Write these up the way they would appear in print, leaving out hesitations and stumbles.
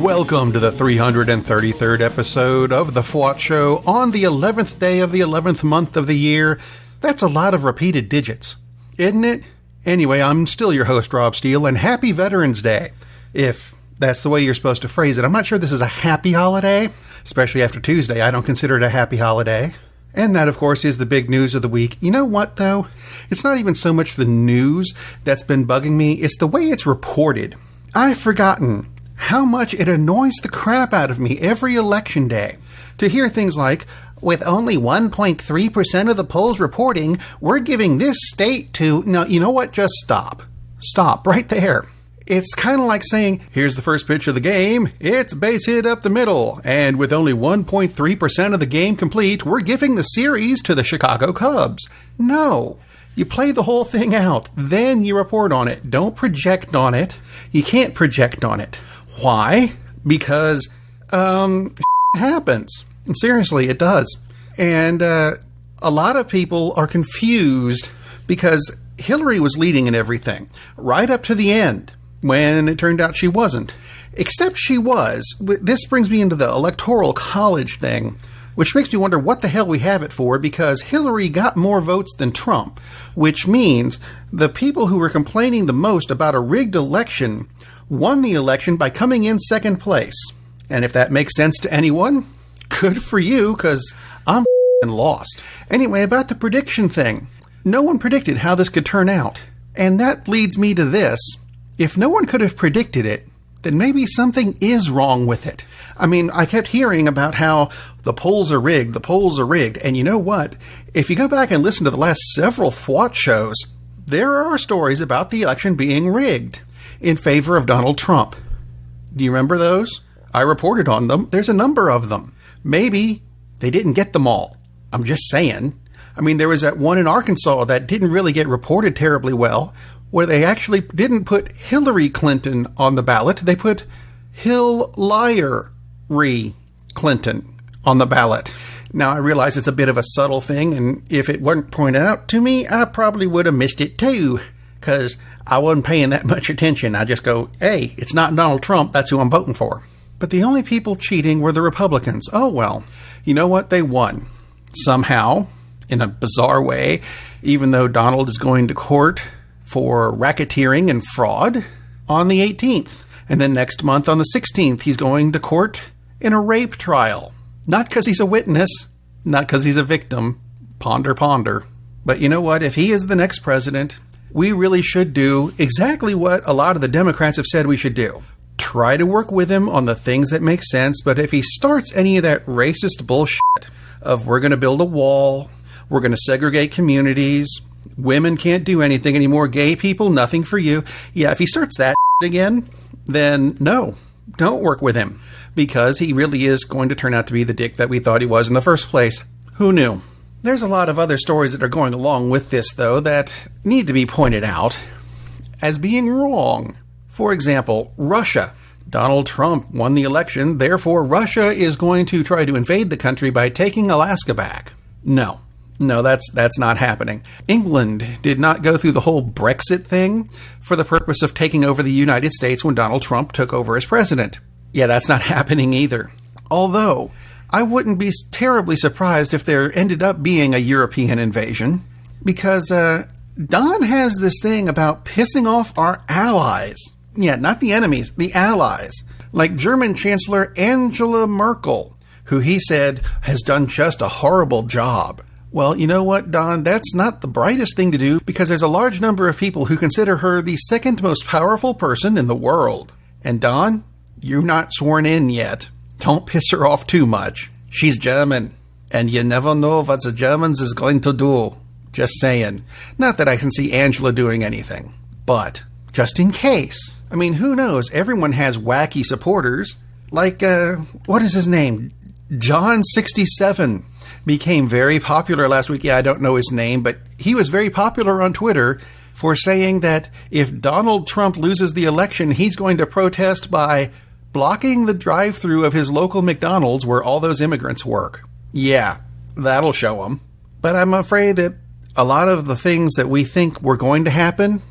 Welcome to the 333rd episode of The FWOT Show on the 11th day of the 11th month of the year. That's a lot of repeated digits, isn't it? Anyway, I'm still your host, Rob Steele, and happy Veterans Day. If that's the way you're supposed to phrase it. I'm not sure this is a happy holiday, especially after Tuesday. I don't consider it a happy holiday. And that, of course, is the big news of the week. You know what, though? It's not even so much the news that's been bugging me. It's the way it's reported. I've forgotten how much it annoys the crap out of me every election day to hear things like, with only 1.3% of the polls reporting, we're giving this state to... No, you know what? Just stop. Stop right there. It's kind of like saying, here's the first pitch of the game, it's base hit up the middle, and with only 1.3% of the game complete, we're giving the series to the Chicago Cubs. No. You play the whole thing out, then you report on it. Don't project on it. You can't project on it. Why? Because, happens. Seriously, it does. And a lot of people are confused because Hillary was leading in everything, right up to the end, when it turned out she wasn't. Except she was. This brings me into the Electoral College thing, which makes me wonder what the hell we have it for, because Hillary got more votes than Trump, which means the people who were complaining the most about a rigged election won the election by coming in second place. And if that makes sense to anyone, good for you, because I'm lost. Anyway, about the prediction thing. No one predicted how this could turn out. And that leads me to this. If no one could have predicted it, then maybe something is wrong with it. I mean, I kept hearing about how the polls are rigged, and you know what? If you go back and listen to the last several FWOT shows, there are stories about the election being rigged in favor of Donald Trump. Do you remember those? I reported on them. There's a number of them. Maybe they didn't get them all. I'm just saying. I mean, there was that one in Arkansas that didn't really get reported terribly well, where they actually didn't put Hillary Clinton on the ballot. They put Hillary Clinton on the ballot. Now, I realize it's a bit of a subtle thing, and if it weren't pointed out to me, I probably would have missed it too, because I wasn't paying that much attention. I just go, hey, it's not Donald Trump, that's who I'm voting for. But the only people cheating were the Republicans. Oh, well, you know what? They won. Somehow, in a bizarre way, even though Donald is going to court for racketeering and fraud on the 18th. And then next month on the 16th, he's going to court in a rape trial. Not because he's a witness, not because he's a victim. Ponder, ponder. But you know what? If he is the next president, we really should do exactly what a lot of the Democrats have said we should do. Try to work with him on the things that make sense, but if he starts any of that racist bullshit of we're going to build a wall, we're going to segregate communities, women can't do anything anymore, gay people, nothing for you. Yeah, if he starts that again, then no, don't work with him, because he really is going to turn out to be the dick that we thought he was in the first place. Who knew? There's a lot of other stories that are going along with this, though, that need to be pointed out as being wrong. For example, Russia. Donald Trump won the election, therefore Russia is going to try to invade the country by taking Alaska back. No, that's not happening. England did not go through the whole Brexit thing for the purpose of taking over the United States when Donald Trump took over as president. Yeah, that's not happening either. Although, I wouldn't be terribly surprised if there ended up being a European invasion, because Don has this thing about pissing off our allies. Yeah, not the enemies, the allies. Like German Chancellor Angela Merkel, who he said has done just a horrible job. Well, you know what, Don? That's not the brightest thing to do, because there's a large number of people who consider her the second most powerful person in the world. And Don, you're not sworn in yet. Don't piss her off too much. She's German, and you never know what the Germans is going to do. Just saying. Not that I can see Angela doing anything, but just in case. I mean, who knows? Everyone has wacky supporters. Like, what is his name? John 67 became very popular last week. Yeah, I don't know his name, but he was very popular on Twitter for saying that if Donald Trump loses the election, he's going to protest by blocking the drive-thru of his local McDonald's where all those immigrants work. Yeah, that'll show him. But I'm afraid that a lot of the things that we think were going to happen,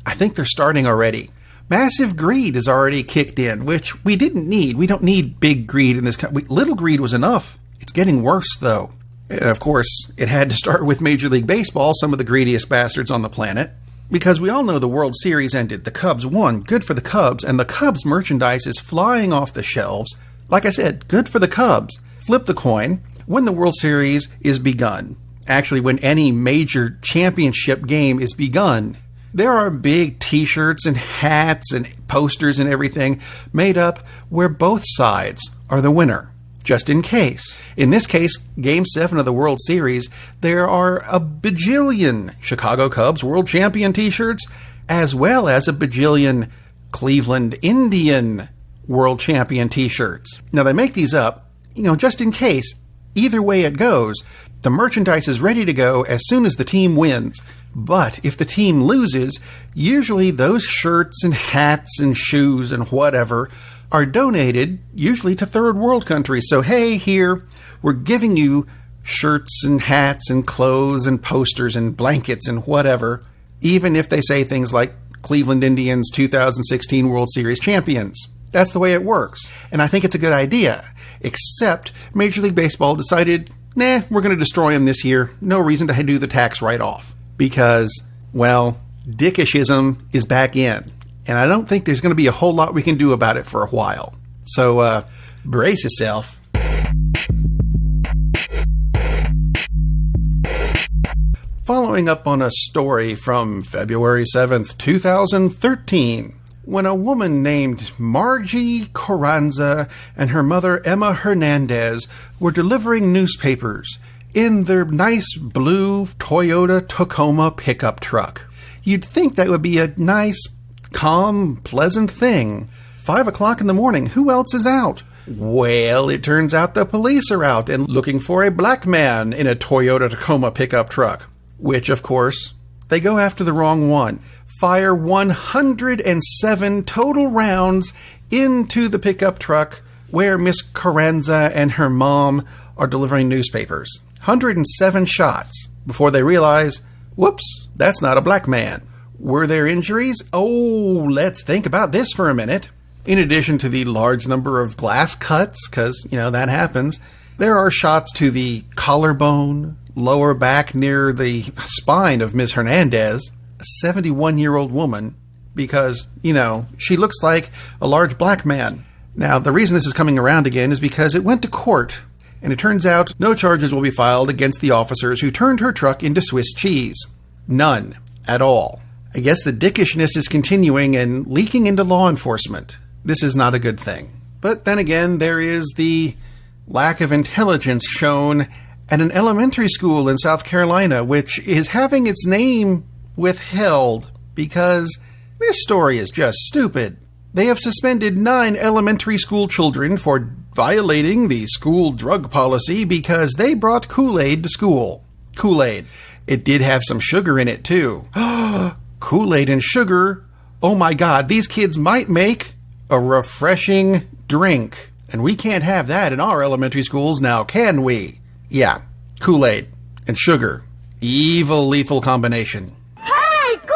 I think they're starting already. Massive greed is already kicked in, which we didn't need. We don't need big greed in this country. Little greed was enough. It's getting worse, though. And of course, it had to start with Major League Baseball, some of the greediest bastards on the planet. Because we all know the World Series ended. The Cubs won. Good for the Cubs. And the Cubs merchandise is flying off the shelves. Like I said, good for the Cubs. Flip the coin when the World Series is begun. Actually, when any major championship game is begun, there are big t-shirts and hats and posters and everything made up where both sides are the winner. Just in case. In this case, Game 7 of the World Series, there are a bajillion Chicago Cubs World Champion t-shirts, as well as a bajillion Cleveland Indian World Champion t-shirts. Now, they make these up, just in case. Either way it goes, the merchandise is ready to go as soon as the team wins. But if the team loses, usually those shirts and hats and shoes and whatever are donated, usually to third world countries. So, hey, here, we're giving you shirts and hats and clothes and posters and blankets and whatever, even if they say things like Cleveland Indians 2016 World Series champions. That's the way it works. And I think it's a good idea. Except Major League Baseball decided, we're going to destroy them this year. No reason to do the tax write-off. Because, well, dickishism is back in. And I don't think there's going to be a whole lot we can do about it for a while. So, brace yourself. Following up on a story from February 7th, 2013, when a woman named Margie Carranza and her mother Emma Hernandez were delivering newspapers in their nice blue Toyota Tacoma pickup truck. You'd think that would be a nice, calm, pleasant thing. 5 o'clock in the morning, who else is out? Well, it turns out the police are out and looking for a black man in a Toyota Tacoma pickup truck. Which, of course, they go after the wrong one. Fire 107 total rounds into the pickup truck where Miss Carranza and her mom are delivering newspapers. 107 shots before they realize, whoops, that's not a black man. Were there injuries? Oh, let's think about this for a minute. In addition to the large number of glass cuts, because, that happens, there are shots to the collarbone, lower back near the spine of Ms. Hernandez, a 71-year-old woman, because, she looks like a large black man. Now, the reason this is coming around again is because it went to court, and it turns out no charges will be filed against the officers who turned her truck into Swiss cheese. None at all. I guess the dickishness is continuing and leaking into law enforcement. This is not a good thing. But then again, there is the lack of intelligence shown at an elementary school in South Carolina, which is having its name withheld because this story is just stupid. They have suspended 9 elementary school children for violating the school drug policy because they brought Kool-Aid to school. Kool-Aid. It did have some sugar in it, too. Kool-Aid and sugar. Oh my God, these kids might make a refreshing drink. And we can't have that in our elementary schools now, can we? Yeah, Kool-Aid and sugar. Evil, lethal combination. Hey, Kool-Aid!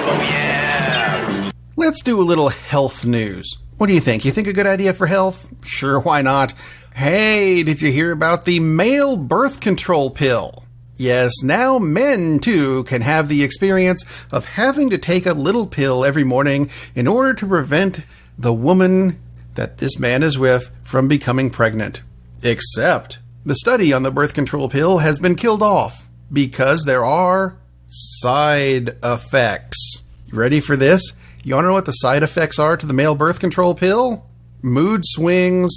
Oh, yeah! Let's do a little health news. What do you think? You think a good idea for health? Sure, why not? Hey, did you hear about the male birth control pill? Yes, now men, too, can have the experience of having to take a little pill every morning in order to prevent the woman that this man is with from becoming pregnant. Except the study on the birth control pill has been killed off because there are side effects. You ready for this? You want to know what the side effects are to the male birth control pill? Mood swings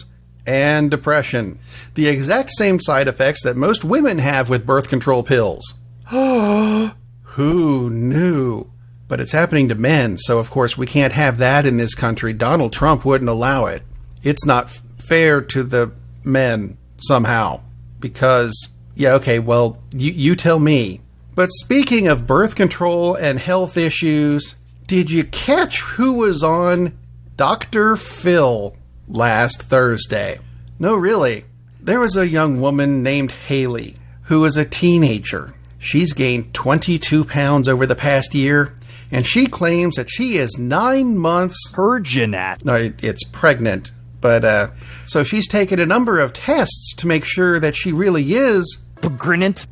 and depression. The exact same side effects that most women have with birth control pills. Who knew? But it's happening to men, so of course we can't have that in this country. Donald Trump wouldn't allow it. It's not fair to the men somehow. Because, you tell me. But speaking of birth control and health issues, did you catch who was on Dr. Phil last Thursday? No, really. There was a young woman named Haley who was a teenager. She's gained 22 pounds over the past year, and she claims that she is 9 months... Virginate. No, it's pregnant. But, so she's taken a number of tests to make sure that she really is... Pregnant?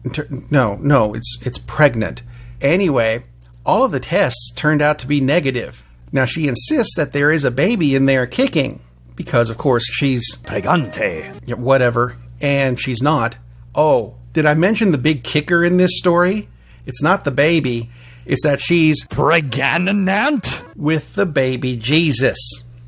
No, it's pregnant. Anyway, all of the tests turned out to be negative. Now, she insists that there is a baby in there kicking, because, of course, she's... Pregante. Yeah, whatever. And she's not. Oh, did I mention the big kicker in this story? It's not the baby. It's that she's... Pregnant? With the baby Jesus.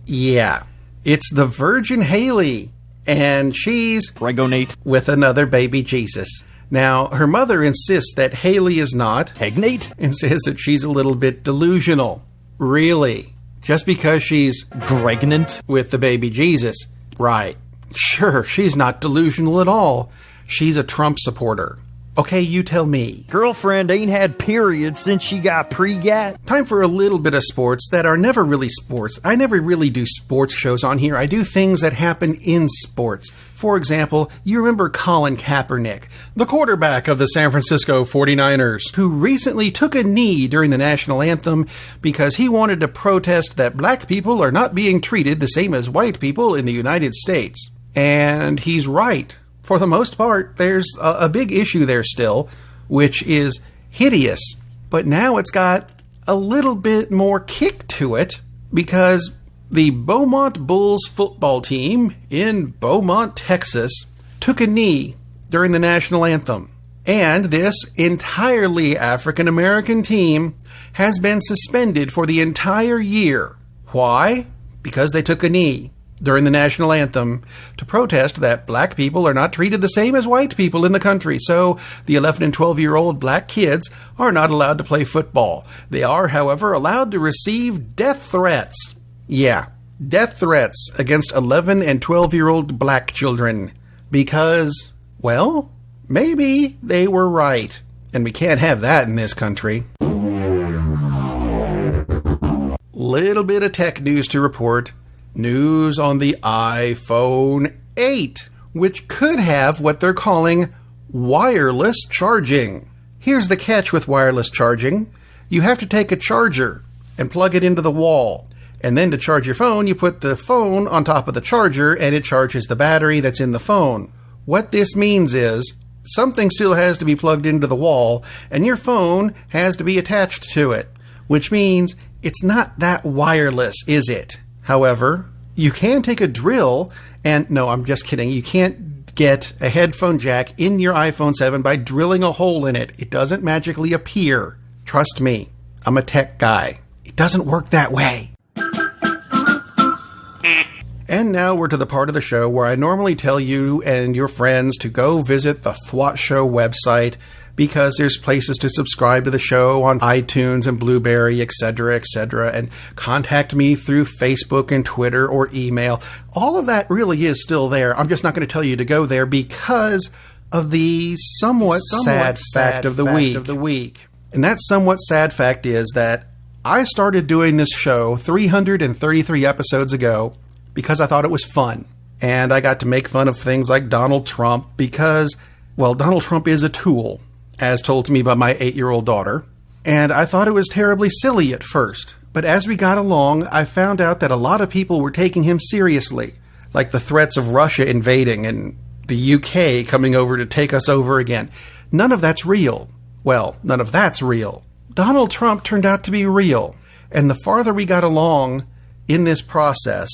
Yeah. It's the Virgin Haley. And she's... Pregonate. With another baby Jesus. Now, her mother insists that Haley is not... Tegnate? And says that she's a little bit delusional. Really? Just because she's... Pregnant? With the baby Jesus. Right. Sure, she's not delusional at all. She's a Trump supporter. Okay, you tell me. Girlfriend ain't had periods since she got pre-gat. Time for a little bit of sports that are never really sports. I never really do sports shows on here. I do things that happen in sports. For example, you remember Colin Kaepernick, the quarterback of the San Francisco 49ers, who recently took a knee during the national anthem because he wanted to protest that black people are not being treated the same as white people in the United States. And he's right. For the most part, there's a big issue there still, which is hideous. But now it's got a little bit more kick to it because the Beaumont Bulls football team in Beaumont, Texas, took a knee during the national anthem. And this entirely African-American team has been suspended for the entire year. Why? Because they took a knee during the national anthem to protest that black people are not treated the same as white people in the country. So the 11 and 12-year-old black kids are not allowed to play football. They are, however, allowed to receive death threats. Yeah, death threats against 11 and 12-year-old black children. Because, well, maybe they were right. And we can't have that in this country. Little bit of tech news to report. News on the iPhone 8, which could have what they're calling wireless charging. Here's the catch with wireless charging. You have to take a charger and plug it into the wall. And then to charge your phone, you put the phone on top of the charger and it charges the battery that's in the phone. What this means is something still has to be plugged into the wall and your phone has to be attached to it, which means it's not that wireless, is it? However, you can take a drill and... No, I'm just kidding. You can't get a headphone jack in your iPhone 7 by drilling a hole in it. It doesn't magically appear. Trust me, I'm a tech guy. It doesn't work that way. And now we're to the part of the show where I normally tell you and your friends to go visit the FWOT Show website because there's places to subscribe to the show on iTunes and Blueberry, etc., and contact me through Facebook and Twitter or email. All of that really is still there. I'm just not going to tell you to go there because of the somewhat sad fact of the week. And that somewhat sad fact is that I started doing this show 333 episodes ago because I thought it was fun. And I got to make fun of things like Donald Trump because, well, Donald Trump is a tool, as told to me by my 8-year-old daughter. And I thought it was terribly silly at first. But as we got along, I found out that a lot of people were taking him seriously, like the threats of Russia invading and the UK coming over to take us over again. None of that's real. Well, none of that's real. Donald Trump turned out to be real. And the farther we got along in this process,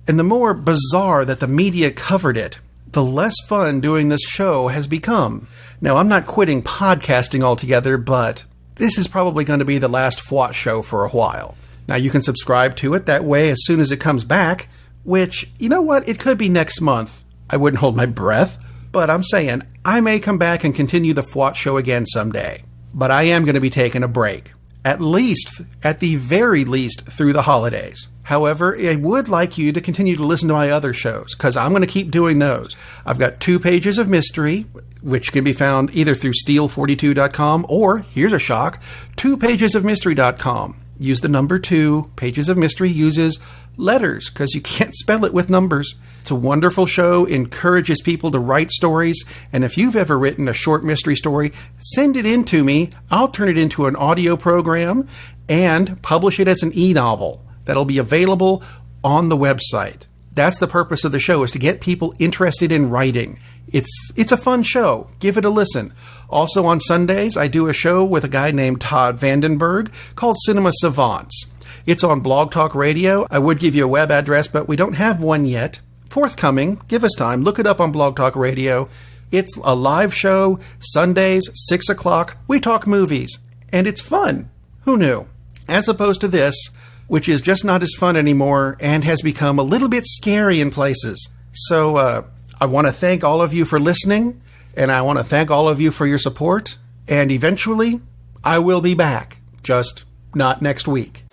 and the more bizarre that the media covered it, the less fun doing this show has become. Now, I'm not quitting podcasting altogether, but this is probably going to be the last FWOT show for a while. Now, you can subscribe to it that way as soon as it comes back, which, you know what, it could be next month. I wouldn't hold my breath, but I'm saying I may come back and continue the FWOT show again someday. But I am going to be taking a break. At the very least, through the holidays. However, I would like you to continue to listen to my other shows, because I'm going to keep doing those. I've got 2 Pages of Mystery, which can be found either through Steel42.com or, here's a shock, 2pagesofmystery.com. Use the number 2. Pages of Mystery uses letters, because you can't spell it with numbers. It's a wonderful show, encourages people to write stories, and if you've ever written a short mystery story, send it in to me. I'll turn it into an audio program and publish it as an e-novel that'll be available on the website. That's the purpose of the show, is to get people interested in writing. It's a fun show. Give it a listen. Also on Sundays, I do a show with a guy named Todd Vandenberg called Cinema Savants. It's on Blog Talk Radio. I would give you a web address, but we don't have one yet. Forthcoming. Give us time. Look it up on Blog Talk Radio. It's a live show, Sundays, 6 o'clock. We talk movies, and it's fun. Who knew? As opposed to this, which is just not as fun anymore and has become a little bit scary in places. So I want to thank all of you for listening, and I want to thank all of you for your support, and eventually I will be back, just not next week.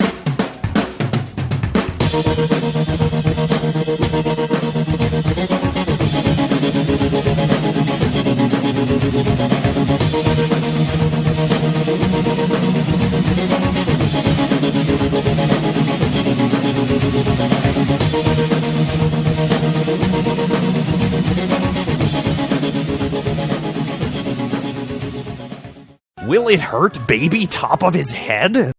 Will it hurt baby top of his head?